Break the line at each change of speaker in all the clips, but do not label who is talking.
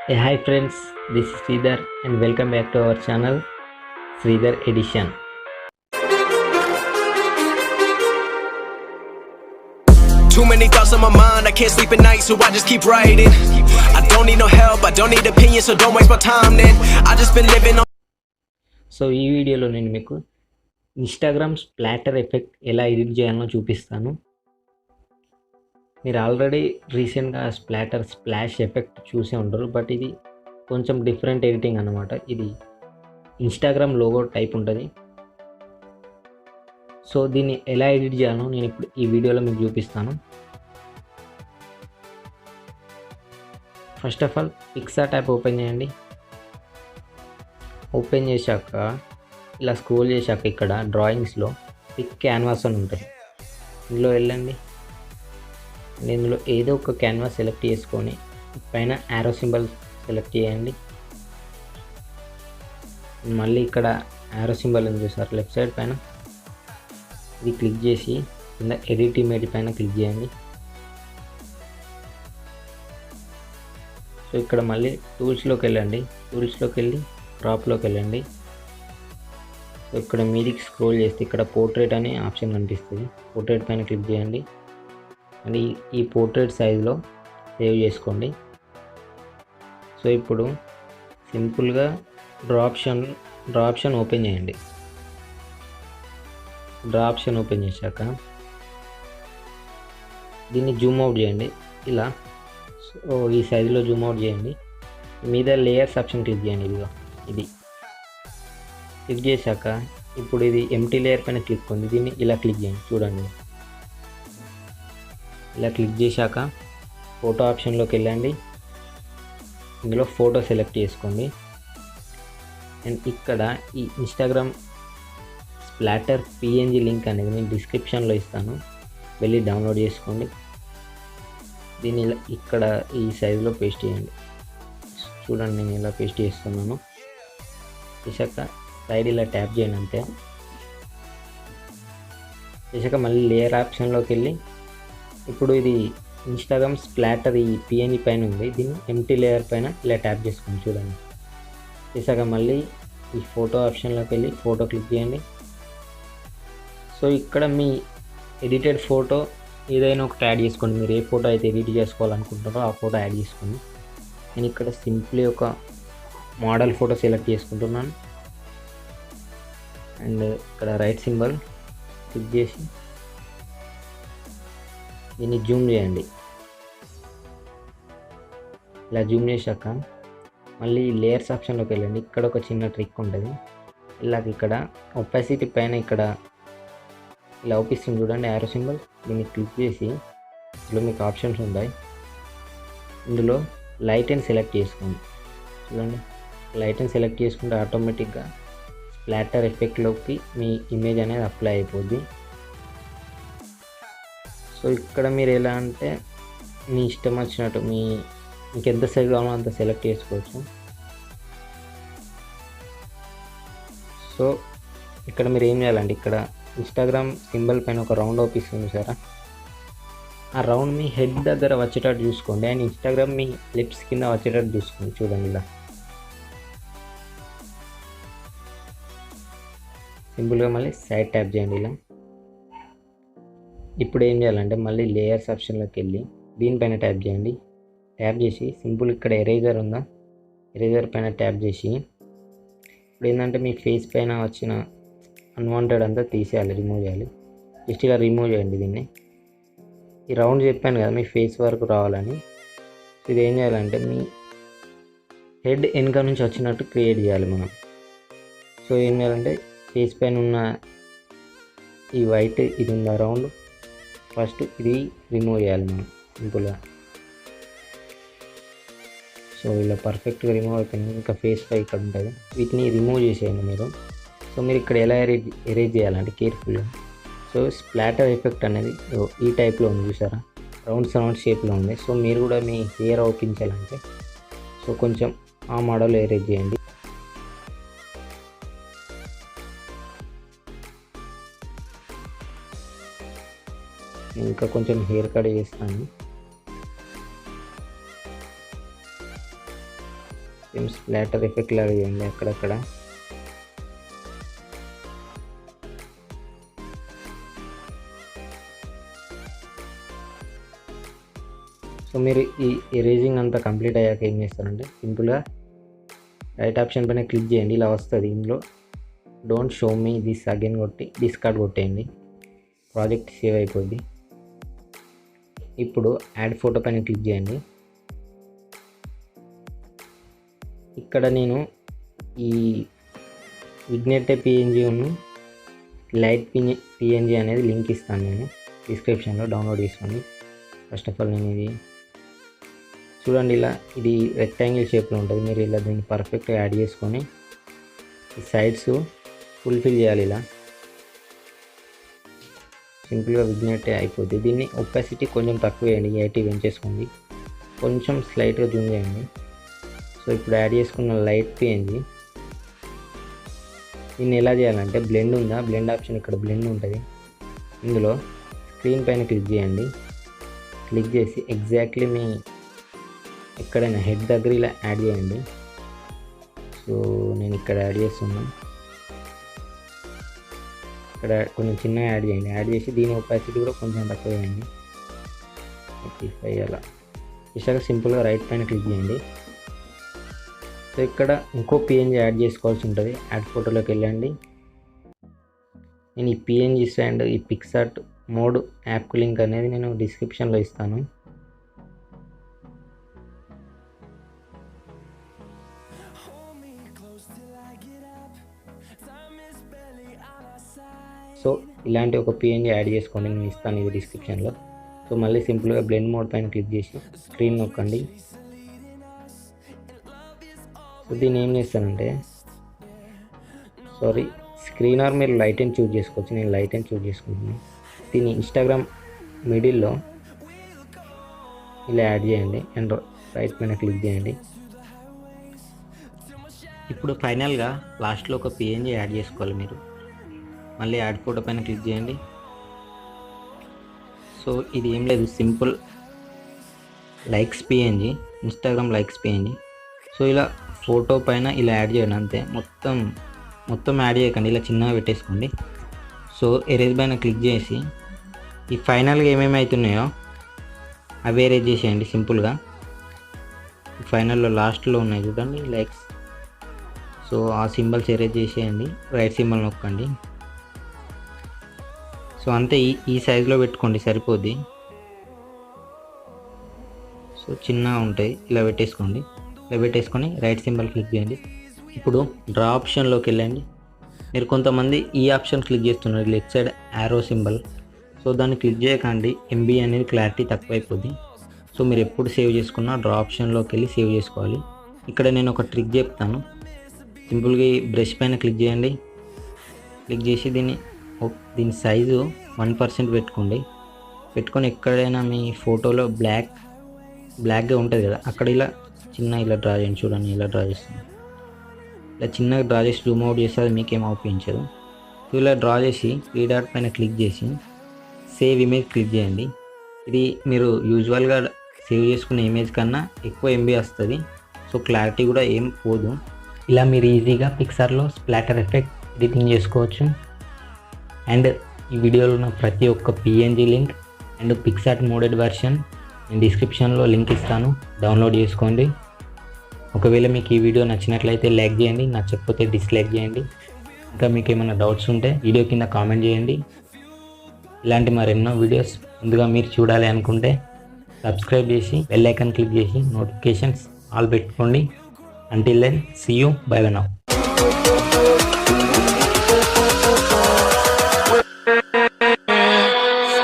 Hey, hi friends, this is Sridhar and welcome back to our channel Sridhar Edition.
Too many thoughts on my mind, I can't sleep at night, so I just keep writing. I don't need no help, I don't need opinions, so don't waste my time then. I just been living on.
So ఈ వీడియోలో నేను మీకు Instagram splatter effect ఎలా edit చేయాలో చూపిస్తాను. మీరు already రీసెంట్గా splash effect చూసే ఉంటారు, బట్ ఇది కొంచెం డిఫరెంట్ ఎడిటింగ్ అన్నమాట. ఇది ఇన్స్టాగ్రామ్ లోగో టైప్ ఉంటుంది. సో దీన్ని ఎలా ఎడిట్ చేయాలో నేను ఇప్పుడు ఈ వీడియోలో మీకు చూపిస్తాను. First of all Picsart app open చేయండి. ఓపెన్ చేశాక ఇలా స్క్రోల్ చేశాక ఇక్కడ డ్రాయింగ్స్లో పిక్ క్యాన్వాస్ అని ఉంటుంది. ఇందులో వెళ్ళండి. ఇందులో ఏదో ఒక క్యాన్వాస్ సెలెక్ట్ చేసుకొని పైన యారో సింబల్ సెలెక్ట్ చేయండి. మళ్ళీ ఇక్కడ యారో సింబల్ ఉంది చూసారు లెఫ్ట్ సైడ్ పైన, ఇది క్లిక్ చేసి కింద ఎడిట్ ఇమేజ్ పైన క్లిక్ చేయండి. సో ఇక్కడ మళ్ళీ టూల్స్లోకి వెళ్ళండి. టూల్స్లోకి వెళ్ళి క్రాప్లోకి వెళ్ళండి. సో ఇక్కడ మీదికి స్క్రోల్ చేస్తే ఇక్కడ పోర్ట్రేట్ అనే ఆప్షన్ కనిపిస్తుంది. పోర్ట్రేట్ పైన క్లిక్ చేయండి. అండ్ ఈ పోర్ట్రేట్ సైజులో సేవ్ చేసుకోండి. సో ఇప్పుడు సింపుల్గా డ్రా ఆప్షన్ ఓపెన్ చేయండి. డ్రా ఆప్షన్ ఓపెన్ చేశాక దీన్ని జూమ్ అవుట్ చేయండి ఇలా. సో ఈ సైజులో జూమ్ అవుట్ చేయండి. మీద లేయర్స్ ఆప్షన్ క్లిక్ చేయండి. ఇది క్లిక్ చేశాక ఇప్పుడు ఇది ఎంటీ లేయర్ పైన క్లిక్ ఉంది. దీన్ని ఇలా క్లిక్ చేయండి. చూడండి, ఇలా క్లిక్ చేశాక ఫోటో ఆప్షన్లోకి వెళ్ళండి. ఇందులో ఫోటో సెలెక్ట్ చేసుకోండి. అండ్ ఇక్కడ ఈ ఇన్స్టాగ్రామ్ స్ప్లాటర్ పిఎన్జీ లింక్ అనేది నేను డిస్క్రిప్షన్లో ఇస్తాను, వెళ్ళి డౌన్లోడ్ చేసుకోండి. దీన్ని ఇలా ఇక్కడ ఈ సైజులో పేస్ట్ చేయండి. చూడండి, నేను ఇలా పేస్ట్ చేస్తున్నాను. చేశాక సైడ్ ఇలా ట్యాప్ చేయండి అంతే. చేశాక మళ్ళీ లేయర్ ఆప్షన్లోకి వెళ్ళి ఇప్పుడు ఇది ఇన్స్టాగ్రామ్ స్ప్లాటర్ ఈ పిఎన్జీ పైన ఉంది. దీన్ని ఎంటీ లేయర్ పైన ఇలా ట్యాప్ చేసుకోండి. చూడండి, చేశాక మళ్ళీ ఈ ఫోటో ఆప్షన్లోకి వెళ్ళి ఫోటో క్లిక్ చేయండి. సో ఇక్కడ మీ ఎడిటెడ్ ఫోటో ఏదైనా ఒకటి యాడ్ చేసుకోండి. మీరు ఏ ఫోటో అయితే ఎడిట్ చేసుకోవాలనుకుంటారో ఆ ఫోటో యాడ్ చేసుకోండి. నేను ఇక్కడ సింప్లీ ఒక మోడల్ ఫోటో సెలెక్ట్ చేసుకుంటున్నాను. అండ్ ఇక్కడ రైట్ సింబల్ క్లిక్ చేసి దీన్ని జూమ్ చేయండి. ఇలా జూమ్ చేశాక మళ్ళీ లేయర్స్ ఆప్షన్లోకి వెళ్ళండి. ఇక్కడ ఒక చిన్న ట్రిక్ ఉంటుంది. ఇక్కడ ఒపాసిటీ పైన ఇక్కడ ఇలా అవుపిస్తుంది చూడండి యారో సింబల్. దీన్ని క్లిక్ చేసి ఇందులో మీకు ఆప్షన్స్ ఉంటాయి. ఇందులో లైట్ అని సెలెక్ట్ చేసుకోండి. చూడండి, లైట్ అని సెలెక్ట్ చేసుకుంటే ఆటోమేటిక్గా స్ప్లాటర్ ఎఫెక్ట్లోకి మీ ఇమేజ్ అనేది అప్లై అయిపోద్ది. సో ఇక్కడ మీరు ఎలా అంటే మీ ఇష్టం వచ్చినట్టు మీకు ఎంత సైజ్ కావాలో అంత సెలెక్ట్ చేసుకోవచ్చు. సో ఇక్కడ మీరు ఏం చేయాలంటే ఇక్కడ ఇన్స్టాగ్రామ్ సింబల్ పైన ఒక రౌండ్ అవుపిస్తుంది సారా, ఆ రౌండ్ మీ హెడ్ దగ్గర వచ్చేటట్టు చూసుకోండి. అండ్ ఇన్స్టాగ్రామ్ మీ లిప్స్ కింద వచ్చేటట్టు చూసుకోండి. చూడండి, ఇలా సింపుల్గా మళ్ళీ సైడ్ ట్యాప్ చేయండి ఇలా. ఇప్పుడు ఏం చేయాలంటే మళ్ళీ లేయర్స్ ఆప్షన్లోకి వెళ్ళి దీనిపైన ట్యాప్ చేయండి. ట్యాప్ చేసి సింపుల్ ఇక్కడ ఎరేజర్ ఉందా, ఎరేజర్ పైన ట్యాప్ చేసి ఇప్పుడు ఏంటంటే మీ ఫేస్ పైన వచ్చిన అన్వాంటెడ్ అంతా తీసేయాలి, రిమూవ్ చేయాలి. జస్ట్ ఇలా రిమూవ్ చేయండి దీన్ని. ఈ రౌండ్ చెప్పాను కదా మీ ఫేస్ వరకు రావాలని. ఇది ఏం చేయాలంటే మీ హెడ్ వెనక నుంచి వచ్చినట్టు క్రియేట్ చేయాలి మనం. సో ఏం చేయాలంటే ఫేస్ పైన ఉన్న ఈ వైట్ ఇది ఉందా రౌండ్, ఫస్ట్ ఇది రిమూవ్ చేయాలి మనం సింపుల్గా. సో ఇలా పర్ఫెక్ట్గా రిమూవ్ అయిపోయింది. ఇంకా ఫేస్ పై ఇక్కడ ఉంటుంది, వీటిని రిమూవ్ చేసేయండి మీరు. సో మీరు ఇక్కడ ఎలా ఎరేజ్ చేయాలంటే కేర్ఫుల్గా. సో స్ప్లాటర్ ఎఫెక్ట్ అనేది ఈ టైప్లో ఉంది చూసారా, రౌండ్ షేప్లో ఉంది. సో మీరు కూడా మీ హెయిర్ అవుపించాలంటే సో కొంచెం ఆ మోడల్ ఎరేజ్ చేయండి. ఇంకా కొంచెం హెయిర్ కట్ చేస్తాను. సేమ్ స్ప్లాటర్ ఎఫెక్ట్ లాగా చేయండి అక్కడక్కడ. సో మీరు ఈ ఎరేజింగ్ అంతా కంప్లీట్ అయ్యాక ఏం చేస్తారంటే సింపుల్గా రైట్ ఆప్షన్ పైన క్లిక్ చేయండి. ఇలా వస్తుంది. ఇందులో don't show me this again కొట్టి డిస్కార్డ్ కొట్టేయండి. ప్రాజెక్ట్ సేవ్ అయిపోద్ది. ఇప్పుడు యాడ్ ఫోటో పైన క్లిక్ చేయండి. ఇక్కడ నేను ఈ విగ్నెట్ పిఎన్జీ లైట్ పిఎన్జీ అనేది లింక్ ఇస్తాను నేను డిస్క్రిప్షన్లో, డౌన్లోడ్ చేసుకోండి. ఫస్ట్ ఆఫ్ ఆల్ నేను ఇది చూడండి, ఇలా ఇది రెక్టాంగిల్ షేప్లో ఉంటుంది. మీరు ఇలా దీన్ని పర్ఫెక్ట్గా యాడ్ చేసుకొని ఈ సైడ్స్ ఫుల్ఫిల్ చేయాలి. ఇలా సింపుల్గా విగ్నెట్ అయిపోద్ది. దీన్ని ఒపాసిటీ కొంచెం తక్కువ వేయండి, 80 పెంచేసుకోండి. కొంచెం స్లైట్గా జూమ్ చేయండి. సో ఇప్పుడు యాడ్ చేసుకున్న లైట్ పిఎన్జీ దీన్ని ఎలా చేయాలంటే బ్లెండ్ ఉందా, బ్లెండ్ ఆప్షన్ ఇక్కడ బ్లెండ్ ఉంటుంది. ఇందులో స్క్రీన్ పైన క్లిక్ చేయండి. క్లిక్ చేసి ఎగ్జాక్ట్లీ మీ ఎక్కడైనా హెడ్ దగ్గర ఇలా యాడ్ చేయండి. సో నేను ఇక్కడ యాడ్ చేస్తున్నాను. ఇక్కడ కొంచెం చిన్నగా యాడ్ చేయండి. యాడ్ చేసి దీని ఒపాసిటీ కూడా కొంచెం తక్కువ చేయండి, 35 అలా. ఇసాక సింపుల్గా రైట్ పైన క్లిక్ చేయండి. సో ఇక్కడ ఇంకో పిఎన్జీ యాడ్ చేసుకోవాల్సి ఉంటుంది. యాడ్ ఫోటోలోకి వెళ్ళండి. నేను ఈ పిఎన్జీస్ అండ్ ఈ పిక్సార్ట్ మోడ్ యాప్ లింక్ అనేది నేను డిస్క్రిప్షన్లో ఇస్తాను. సో ఇలాంటి ఒక పిఎన్జీ యాడ్ చేసుకోండి, నేను ఇస్తాను ఇది డిస్క్రిప్షన్లో. సో మళ్ళీ సింపుల్గా బ్లెండ్ మోడ్ పైన క్లిక్ చేసి స్క్రీన్ నొక్కండి. సో దీన్ని ఏం చేస్తానంటే స్క్రీన్ ఆర్ మీరు లైట్ అండ్ చూజ్ చేసుకోవచ్చు. నేను లైట్ అండ్ చూజ్ చేసుకుంటున్నాను. దీన్ని ఇన్స్టాగ్రామ్ మిడిల్లో ఇలా యాడ్ చేయండి అండ్ రైట్ పైన క్లిక్ చేయండి. ఇప్పుడు ఫైనల్గా లాస్ట్లో ఒక పిఎన్జీ యాడ్ చేసుకోవాలి మీరు. మళ్ళీ యాడ్ ఫోటో పైన క్లిక్ చేయండి. సో ఇది ఏం లేదు, simple likes PNG, Instagram likes PNG. So ఇలా ఫోటో పైన ఇలా యాడ్ చేయండి అంతే. మొత్తం యాడ్ చేయకండి, ఇలా చిన్నగా పెట్టేసుకోండి. సో ఎరేజ్ పైన క్లిక్ చేసి ఈ ఫైనల్గా ఏమేమి అవుతున్నాయో అవి ఎరేజ్ చేసేయండి సింపుల్గా. ఫైనల్లో లాస్ట్లో ఉన్నాయి చూడండి లైక్స్. సో ఆ సింబల్స్ ఎరేజ్ చేసేయండి. రైట్ సింబల్ నొక్కండి. సో అంతే, ఈ సైజులో పెట్టుకోండి సరిపోద్ది. సో చిన్నగా ఉంటాయి, ఇలా పెట్టేసుకోండి. ఇలా పెట్టేసుకొని రైట్ సింబల్ క్లిక్ చేయండి. ఇప్పుడు డ్రా ఆప్షన్లోకి వెళ్ళండి. మీరు కొంతమంది ఈ ఆప్షన్ క్లిక్ చేస్తున్నారు, left side arrow symbol. So దాన్ని క్లిక్ చేయకండి, ఎంబీ అనేది క్లారిటీ తక్కువైపోద్ది. సో మీరు ఎప్పుడు సేవ్ చేసుకున్నా డ్రా ఆప్షన్లోకి వెళ్ళి సేవ్ చేసుకోవాలి. ఇక్కడ నేను ఒక ట్రిక్ చెప్తాను. సింపుల్గా ఈ బ్రష్ పైన క్లిక్ చేయండి. క్లిక్ చేసి దీని సైజు 1% పెట్టుకొని ఎక్కడైనా మీ ఫోటోలో బ్లాక్గా ఉంటుంది కదా, అక్కడ ఇలా డ్రా చేయండి. చూడండి ఇలా డ్రా చేస్తుంది. ఇలా చిన్నగా డ్రా చేసి జూమ్ అవుట్ చేస్తే అది మీకేం అవుపించదు. సో ఇలా డ్రా చేసి 3 డాట్ పైన క్లిక్ చేసి సేవ్ ఇమేజ్ క్లిక్ చేయండి. ఇది మీరు యూజువల్గా సేవ్ చేసుకునే ఇమేజ్ కన్నా ఎక్కువ ఎంబీ వస్తుంది. సో క్లారిటీ కూడా ఏం పోదు. ఇలా మీరు ఈజీగా పిక్సార్లో స్ప్లాటర్ ఎఫెక్ట్ ఎడిటింగ్ చేసుకోవచ్చు. అండ్ ఈ వీడియోలో ఉన్న ప్రతి ఒక్క PNG link and Picsart మోడెడ్ version నేను డిస్క్రిప్షన్లో లింక్ ఇస్తాను, డౌన్లోడ్ చేసుకోండి. ఒకవేళ మీకు ఈ వీడియో నచ్చినట్లయితే లైక్ చేయండి, నచ్చకపోతే డిస్లైక్ చేయండి. ఇంకా మీకు ఏమైనా డౌట్స్ ఉంటే వీడియో కింద కామెంట్ చేయండి. ఇలాంటి మరెన్నో వీడియోస్ ముందుగా మీరు చూడాలి అనుకుంటే సబ్స్క్రైబ్ చేసి బెల్ ఐకాన్ క్లిక్ చేసి నోటిఫికేషన్స్ ఆల్ పెట్టుకోండి. Until then see you, bye bye now.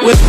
With